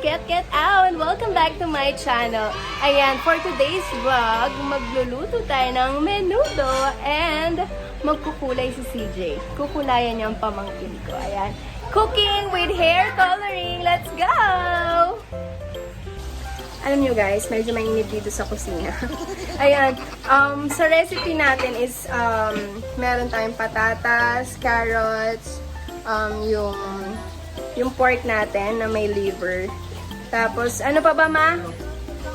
Get out! And welcome back to my channel. Ayan, for today's vlog, magluluto tayo ng menudo and magkukulay si CJ. Kukulayan niya ang pamangkin ko. Ayan, cooking with hair coloring. Let's go! Alam nyo guys, medyo mainit dito sa kusina. Ayan, sa recipe natin is meron tayong patatas, carrots, yung pork natin na may liver. Tapos, ano pa ba ma?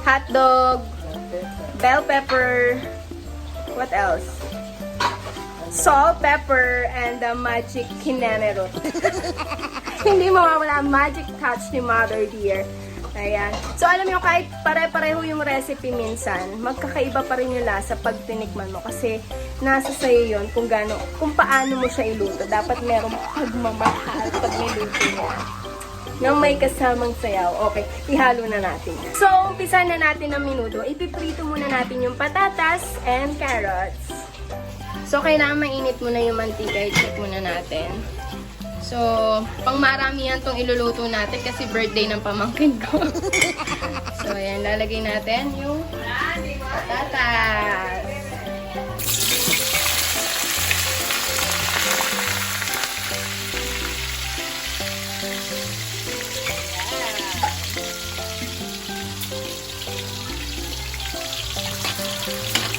Hotdog, bell pepper, what else? Salt, pepper, and the magic kinenero. Hindi mawawala ang magic touch ni Mother Dear. Ayan. So, alam nyo, kahit pare-pareho yung recipe minsan, magkakaiba pa rin yung lasa pag tinikman mo. Kasi, nasa sa'yo yun kung paano mo siya iluto. Dapat merong pagmamahal pag niluto mo. Nang may kasamang sayaw. Okay, ihalo na natin. So, umpisa na natin ang menudo. Ipiprito muna natin yung patatas and carrots. So, kailangan mainit muna yung mantika. I-check muna natin. So, pang maramihan tong iluluto natin kasi birthday ng pamangkin ko. So, ayan, lalagay natin yung patatas.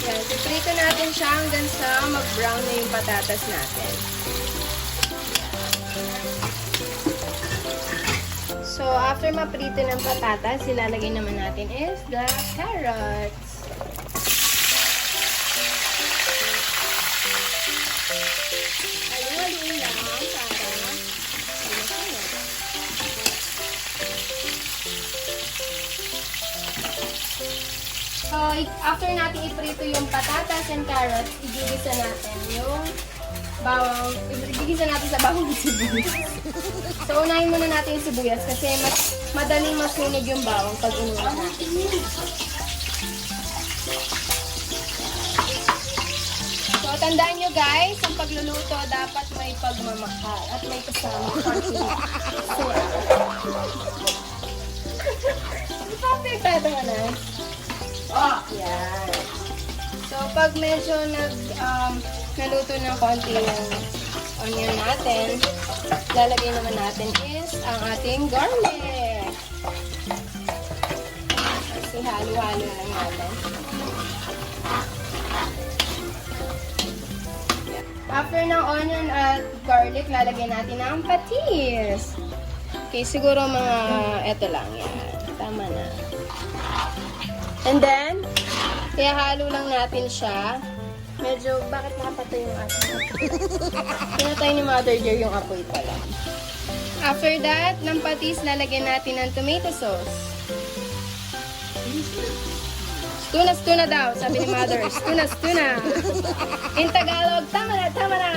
Ayan, piprito natin siya hanggang sa mag-brown na yung patatas natin. So, after maprito ng patatas, ilalagay naman natin is the carrots. Haluin lang para So, after natin iprito yung patatas and carrots, igigisa natin yung bawang, igigisa natin sa bawang sibuyas. So, unahin muna natin yung sibuyas kasi madaling masunog yung bawang pag inulan natin. So, tandaan nyo guys, ang pagluluto dapat may pagmamahal at may kasama party. So, perfecto ka na. Yan. So, pag medyo naluto ng konti yung onion natin, lalagay naman natin is ang ating garlic. Kasi halo-halo lang natin. After ng onion at garlic, lalagay natin ang patis. Okay, siguro mga eto lang yan. Tama na. And then, ihalo lang natin siya. Medyo, bakit nakapatay yung ating apoy? Pinatay ni Mother Dear yung apoy pala. After that, ng patis, lalagyan natin ng tomato sauce. Stuna daw, sabi ni Mother. Stuna. In Tagalog, tama na.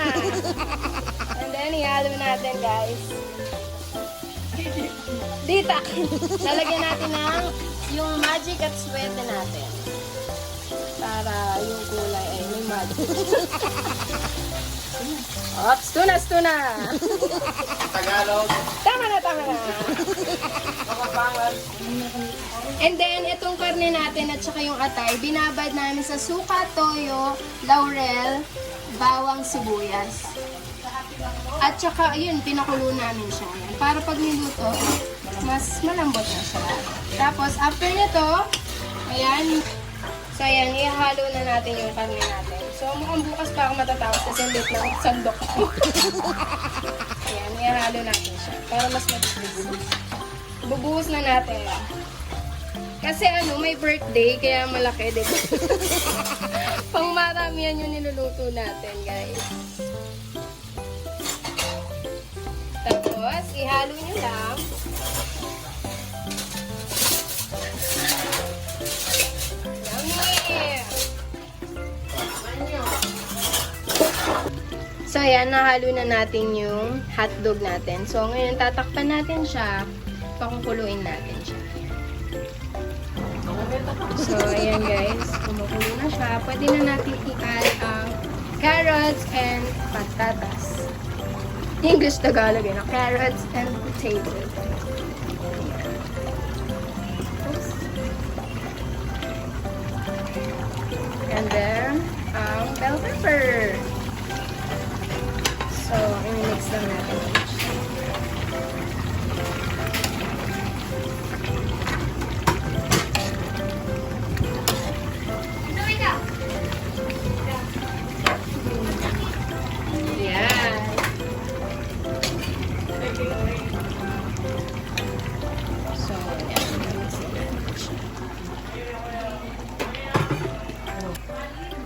And then, ihalo natin, guys. Dita! Lalagyan natin ng yung magic at sweat natin. Para yung kulay ay may magic. Ops, stuna! Tagalog. Tama na. And then, itong karne natin at saka yung atay, binabad namin sa suka, toyo, laurel, bawang, sibuyas. At saka, yun, pinakulo namin siya. Para pag niluto, mas malambot na siya. Tapos, after nito, ayan, so, ayan, ihalo na natin yung karne natin. So, mukhang bukas pa ako matatapos kasi hindi na sandok ko. Ayan, ihalo natin siya para mas matitis. Bubuhos na natin. Kasi may birthday, kaya malaki, diba? Pang maramihan yung niluluto natin, guys. Tapos, ihalo nyo lang. So, ayan, nahalo na natin yung hotdog natin. So, ngayon, tatakpan natin siya. Pakukuluin natin siya. So, ayan guys. Kumukulo na siya. Pwede na natin i-add ang carrots and patatas. English Tagalog, carrots and potatoes. And then, bell pepper. So, i-mix lang natin each. Yan. So, yan. I-mix lang natin siya.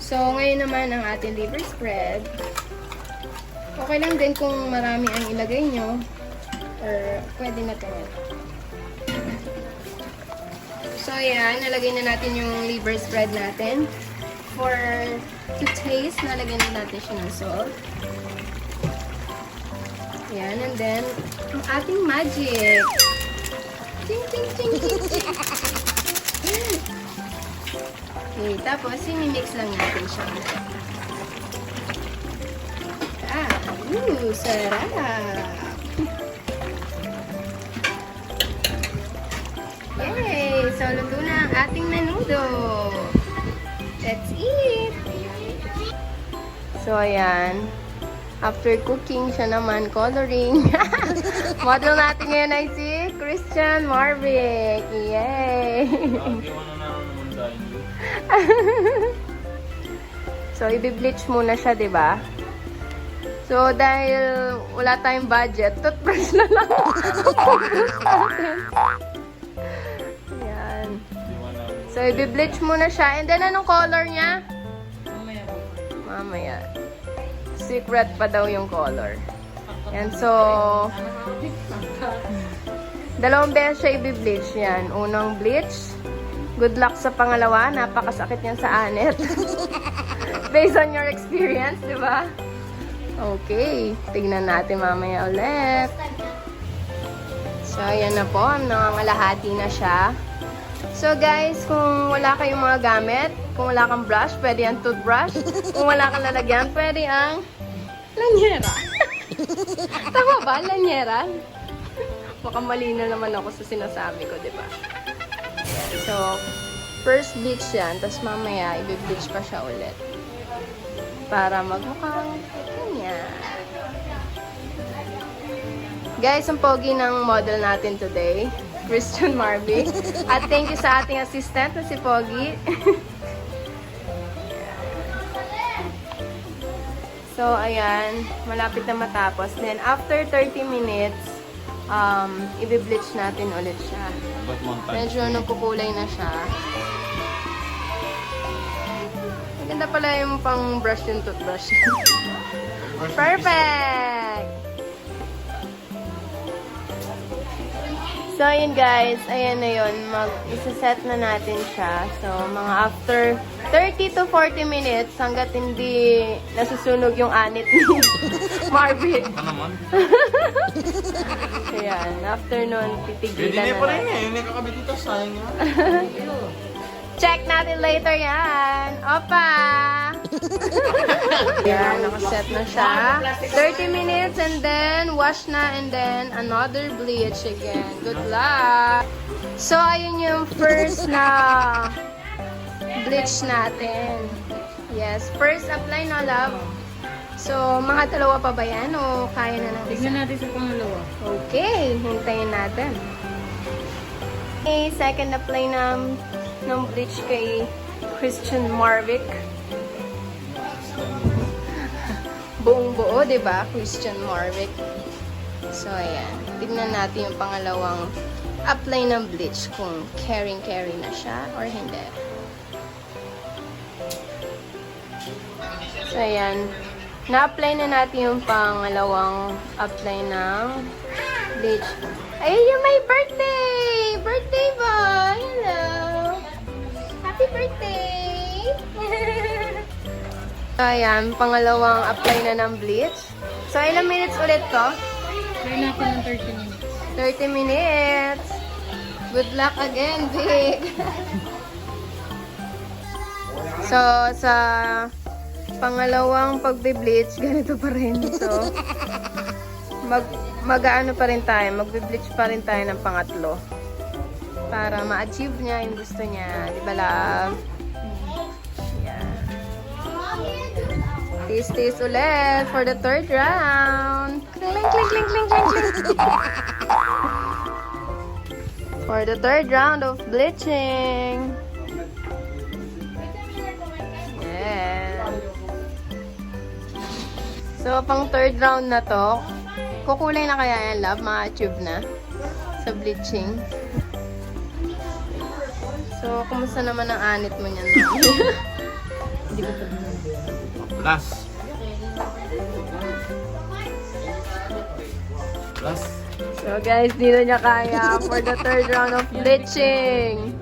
So, ngayon naman ang ating liver spread. Okay lang din kung marami ang ilagay nyo. Or pwede na ito. So, ayan. Nalagay na natin yung liver spread natin. For to taste, nalagay na natin siya ng salt. Ayan. And then, ang ating magic. Ching, ching, ching, ching, ching. Okay, tapos, i-mix lang natin siya. Sarap! Yay! So, luto na ang ating menudo. Let's eat! So, ayan. After cooking, siya naman coloring. Model natin ngayon ay si Christian Marvick. Yay! So, i-bleach muna siya, diba? So, dahil wala tayong budget, toothbrush na lang. Ayan. So, i-bleach muna siya. And then, anong color niya? Mamaya. Secret pa daw yung color. Yan, so, dalawang beses siya i-bleach yan. Unang bleach. Good luck sa pangalawa. Napakasakit niyan sa anet. Based on your experience, di ba? Okay. Tignan natin mamaya ulit. So, ayan na po. Nangangalahati na siya. So, guys, kung wala kayong mga gamit, kung wala kang brush, pwede ang toothbrush. Kung wala kang lalagyan, pwede ang lanyera. Tama ba? Lanyera? Baka mali na naman ako sa sinasabi ko, di ba? So, first bleach yan. Tapos mamaya, i-bleach pa siya ulit. Para magmukhang ganyan. Guys, ang pogi ng model natin today, Christian Marvick. At thank you sa ating assistant na si Pogi. So, ayan. Malapit na matapos. Then, after 30 minutes, i-bleach natin ulit siya. Medyo nagkukulay na siya. Maganda pala yung pang brush yung toothbrush. Perfect! So, ayun guys. Ayan na yun. Isa-set na natin siya. So, mga after 30 to 40 minutes, hanggat hindi nasusunog yung anit ni Marvick. Ano naman? Ayan. After nun, titigilan Hindi na pa rin natin. eh. Hindi kakabit ito. Sayang nga. Check natin later yan. Opa! Yan, nakaset na siya. 30 minutes and then wash na and then another bleach again. Good luck! So, ayun yung first na bleach natin. Yes, first apply na love. So, mga dalawa pa ba yan o kaya na ng isa? Tignan natin sa pangalawa. Okay, hintayin natin. Okay, second apply ng bleach kay Christian Marvick. Buong buo, diba? Christian Marvick. So, ayan. Tignan natin yung pangalawang apply ng bleach kung caring-caring na siya or hindi. So, ayan. Na-apply na natin yung pangalawang apply ng bleach. Ay, yung may birthday! Birthday boy! Hello! Happy birthday! So, ayan. Pangalawang apply na ng bleach. So, ilang minutes ulit to? Try natin ng 30 minutes. 30 minutes. Good luck again, Vic. So, sa pangalawang pagbe-bleach, ganito pa rin. So, mag-ano pa rin tayo, magbe-bleach pa rin tayo ng pangatlo. Para ma-achieve niya yung gusto niya. Di ba, love? Tis ulit for the third round. Cling, cling, cling, cling, cling, cling. For the third round of bleaching. Yeah. So, pang third round na to. Kukulay na kaya yan, love? Ma-achieve na sa bleaching. So, kumusta naman ang anit mo niyan? Hindi ko pa Plus. Plus. So guys, di na niya kaya for the third round of bleaching.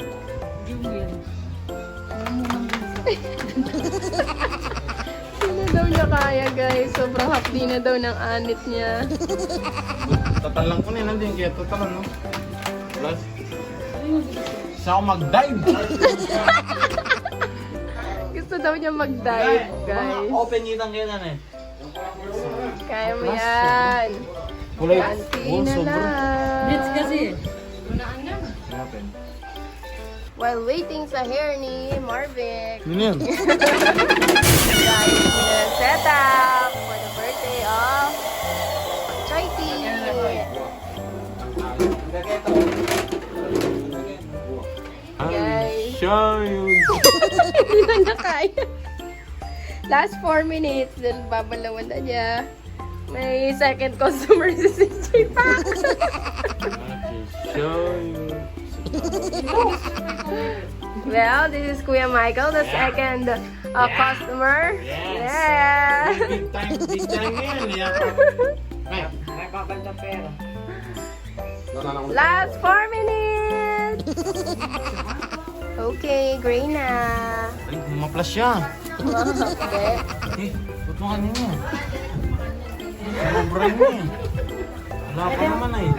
Di na daw niya kaya guys. Sobrang hapdi na daw ng anit niya. Tatalang ko na yun. Nandiyan kaya tatalang, no? Plus. Siya ako mag-dive. Gusto daw niya mag-dive guys. Open yun ang ganyan eh. Kaya mo yan. Kulay. Kanti na lang. Blitz kasi. Open. While waiting sa hair ni Marvic. Yun yan. Guys, set up for the birthday of Choity. Guys. Siya yun. Hindi na niya kaya. Last 4 minutes, then babalawan na niya. May second customer si CJ pa. Siya yun. Well, this is Kuya Michael, the second customer. Yes. Yeah. Big time yan. Ay, Last 4 minutes. Okay, gray na. ay, maplas siya. Okay. Eh, ba't mo kanina? Sobra mo eh. Wala pa naman eh.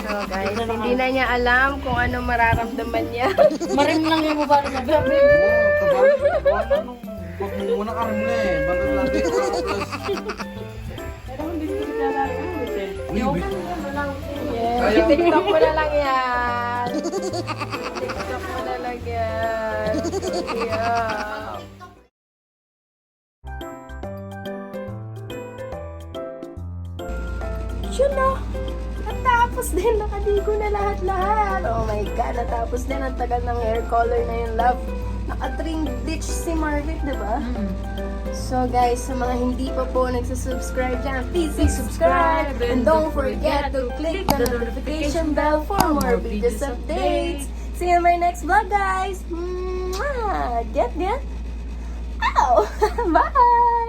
So guys, hindi na niya alam kung ano mararamdaman niya. Marim lang yung mukha sa bebe. Pag muna ka rin eh. Bandal natin yung plus. Yeah. TikTok mo na lang yan. TikTok mo na lang yan. Yeah. Yun na. Natapos din. Nakaligo na lahat-lahat. Oh my God. Natapos din. Ang tagal ng hair color na yung love. Naka-tring ditch si Marvic, diba? So guys, sa mga hindi pa po nagsusubscribe dyan, please subscribe. And don't forget to click the notification bell for more videos updates. See you in my next vlog, guys. Mwah! Get? Ow! Bye!